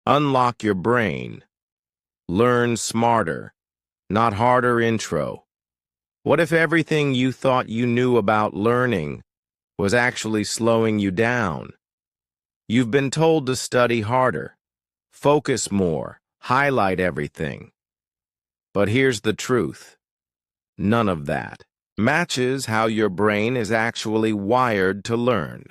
Unlock your brain. Learn smarter, not harder intro. What if everything you thought you knew about learning was actually slowing you down? You've been told to study harder, focus more, highlight everything. But here's the truth. None of that matches how your brain is actually wired to learn.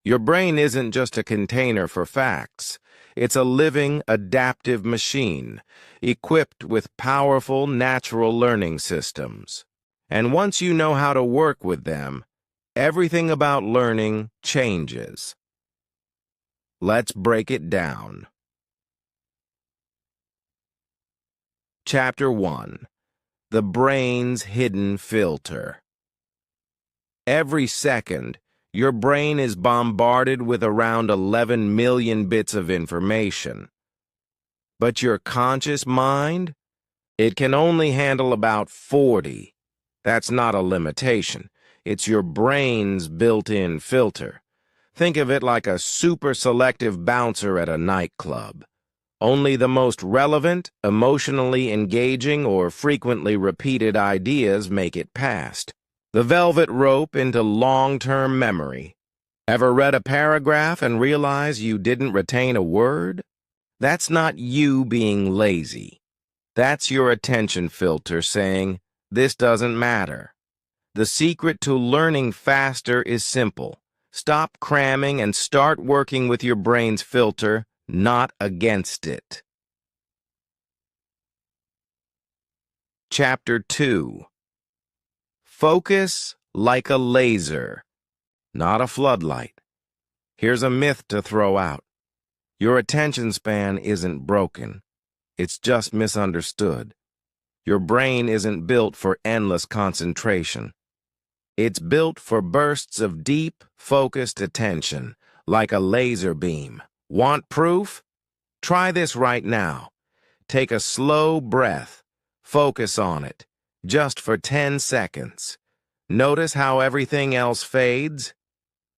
Your brain isn't just a container for facts. It's a living, adaptive machine, equipped with powerful, natural learning systems. And once you know how to work with them, everything about learning changes. Let's break it down. Chapter 1. The Brain's Hidden Filter. Every second, your brain is bombarded with around 11 million bits of information. But your conscious mind? It can only handle about 40. That's not a limitation. It's your brain's built-in filter. Think of it like a super selective bouncer at a nightclub. Only the most relevant, emotionally engaging, or frequently repeated ideas make it past the velvet rope into long-term memory. Ever read a paragraph and realize you didn't retain a word? That's not you being lazy. That's your attention filter saying, "This doesn't matter." The secret to learning faster is simple. Stop cramming and start working with your brain's filter, not against it. Chapter 2. Focus like a laser, not a floodlight. Here's a myth to throw out. Your attention span isn't broken. It's just misunderstood. Your brain isn't built for endless concentration. It's built for bursts of deep, focused attention, like a laser beam. Want proof? Try this right now. Take a slow breath. Focus on it, just for 10 seconds. Notice how everything else fades?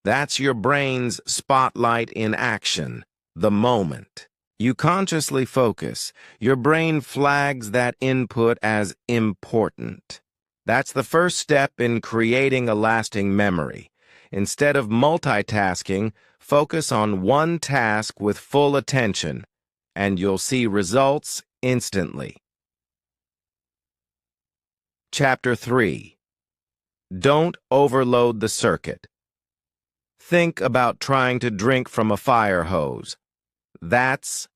That's your brain's spotlight in action, the moment. You consciously focus. Your brain flags that input as important. That's the first step in creating a lasting memory. Instead of multitasking, focus on one task with full attention, and you'll see results instantly. Chapter 3. Don't overload the circuit. Think about trying to drink from a fire hose. That's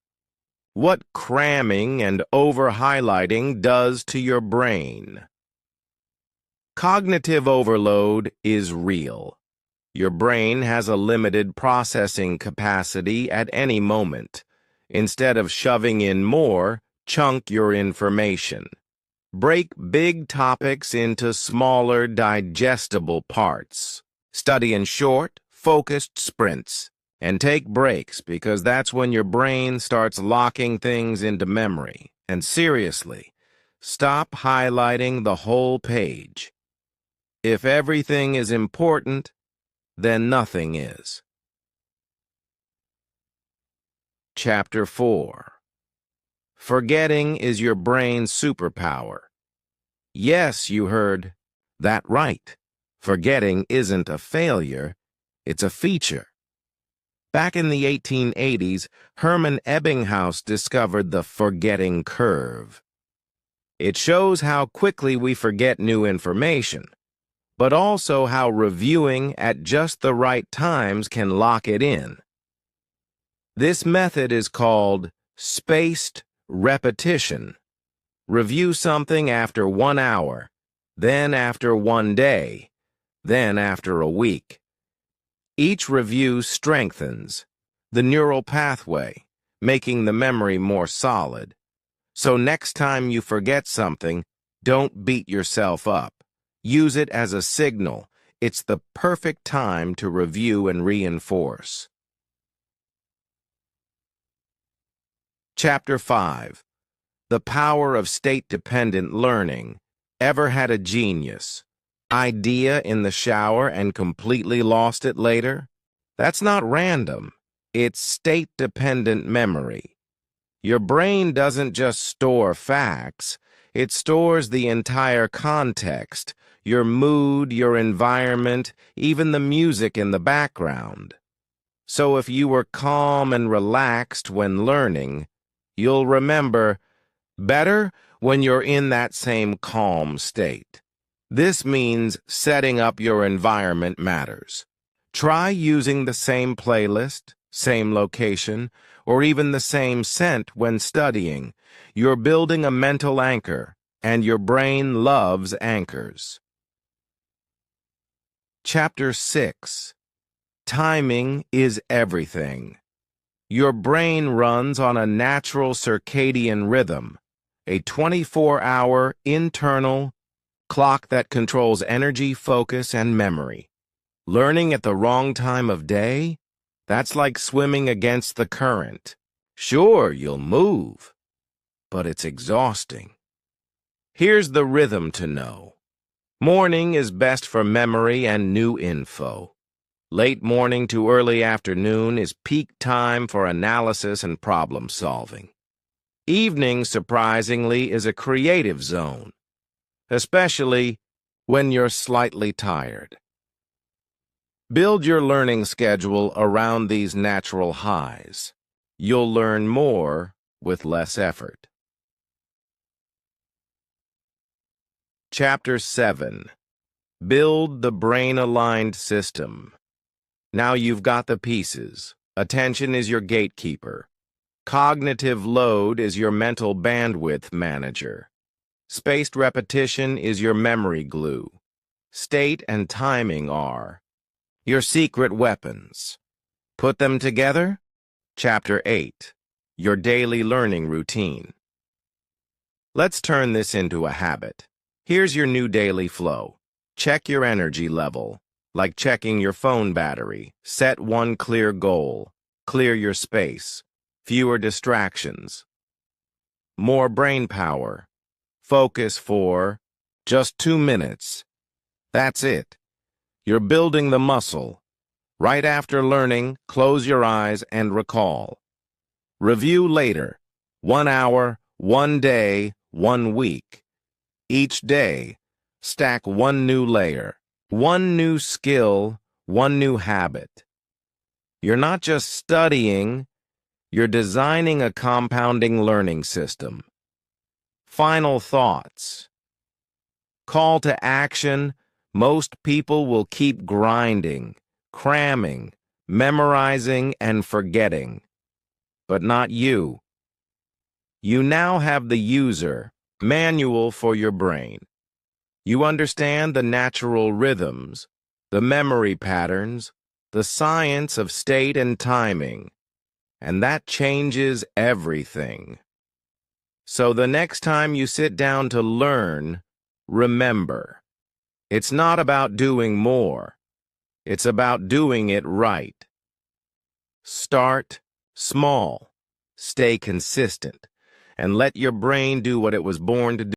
what cramming and over-highlighting does to your brain. Cognitive overload is real. Your brain has a limited processing capacity at any moment. Instead of shoving in more, chunk your information. Break big topics into smaller, digestible parts. Study in short, focused sprints. And take breaks, because that's when your brain starts locking things into memory. And seriously, stop highlighting the whole page. If everything is important, then nothing is. Chapter 4. Forgetting is your brain's superpower. Yes, you heard that right. Forgetting isn't a failure, it's a feature. Back in the 1880s, Hermann Ebbinghaus discovered the forgetting curve. It shows how quickly we forget new information, but also how reviewing at just the right times can lock it in. This method is called spaced repetition. Review something after 1 hour, then after 1 day, then after a week. Each review strengthens the neural pathway, making the memory more solid. So next time you forget something, don't beat yourself up. Use it as a signal. It's the perfect time to review and reinforce. Chapter 5. The Power of State-Dependent Learning. Ever had a genius idea in the shower and completely lost it later? That's not random. It's state-dependent memory. Your brain doesn't just store facts, it stores the entire context, your mood, your environment, even the music in the background. So if you were calm and relaxed when learning, you'll remember better when you're in that same calm state. This means setting up your environment matters. Try using the same playlist, same location, or even the same scent when studying. You're building a mental anchor, and your brain loves anchors. Chapter 6. Timing is everything. Your brain runs on a natural circadian rhythm, a 24-hour internal clock that controls energy, focus, and memory. Learning at the wrong time of day? That's like swimming against the current. Sure, you'll move, but it's exhausting. Here's the rhythm to know. Morning is best for memory and new info. Late morning to early afternoon is peak time for analysis and problem solving. Evening, surprisingly, is a creative zone, especially when you're slightly tired. Build your learning schedule around these natural highs. You'll learn more with less effort. Chapter 7. Build the brain-aligned system. Now you've got the pieces. Attention is your gatekeeper. Cognitive load is your mental bandwidth manager. Spaced repetition is your memory glue. State and timing are your secret weapons. Put them together? Chapter 8. Your daily learning routine. Let's turn this into a habit. Here's your new daily flow. Check your energy level, like checking your phone battery. Set one clear goal. Clear your space. Fewer distractions. More brain power. Focus for just 2 minutes. That's it. You're building the muscle. Right after learning, close your eyes and recall. Review later. 1 hour, 1 day, 1 week. Each day, stack one new layer, one new skill, one new habit. You're not just studying, you're designing a compounding learning system. Final thoughts. Call to action. Most people will keep grinding, cramming, memorizing, and forgetting. But not you. You now have the user manual for your brain. You understand the natural rhythms, the memory patterns, the science of state and timing, and that changes everything. So the next time you sit down to learn, remember, it's not about doing more, it's about doing it right. Start small, stay consistent, and let your brain do what it was born to do.